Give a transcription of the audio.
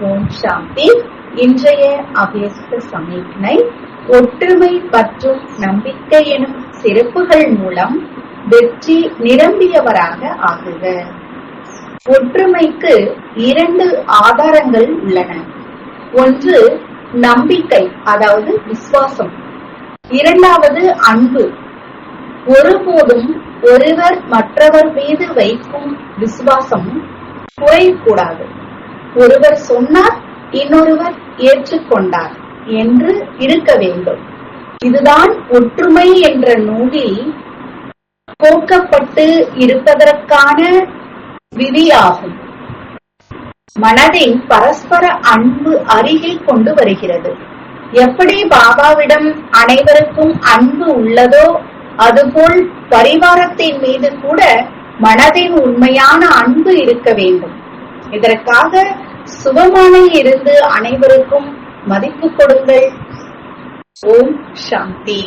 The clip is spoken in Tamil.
ஓம் சாந்தி. இன்றைய அவ்யஸ்த சமீக்ஞை ஒற்றுமை மற்றும் நம்பிக்கை எனும் சிறப்புகள் மூலம் வெற்றி நிரம்பியவராக ஆகுக. ஒற்றுமைக்கு 2 ஆதாரங்கள் உள்ளன. ஒன்று நம்பிக்கை, அதாவது விசுவாசம். இரண்டாவது அன்பு. ஒருபோதும் ஒருவர் மற்றவர் மீது வைக்கும் விசுவாசம் குறையக்கூடாது. ஒருவர் சொன்னார், இன்னொருவர் ஏற்றுக்கொண்டார் என்று இருக்க வேண்டும். இதுதான் ஒற்றுமை என்ற நூலில் கோர்க்கப்பட்டு இருப்பதற்கான விதியாகும். மனதின் பரஸ்பர அன்பு அருகில் கொண்டு வருகிறது. எப்படி பாபாவிடம் அனைவருக்கும் அன்பு உள்ளதோ அதுபோல் பரிவாரத்தின் மீது கூட மனதின் உண்மையான அன்பு இருக்க வேண்டும். இதற்காக சுபமான இருந்து அனைவருக்கும் மதிப்பு கொடுங்கள். ஓம் சாந்தி.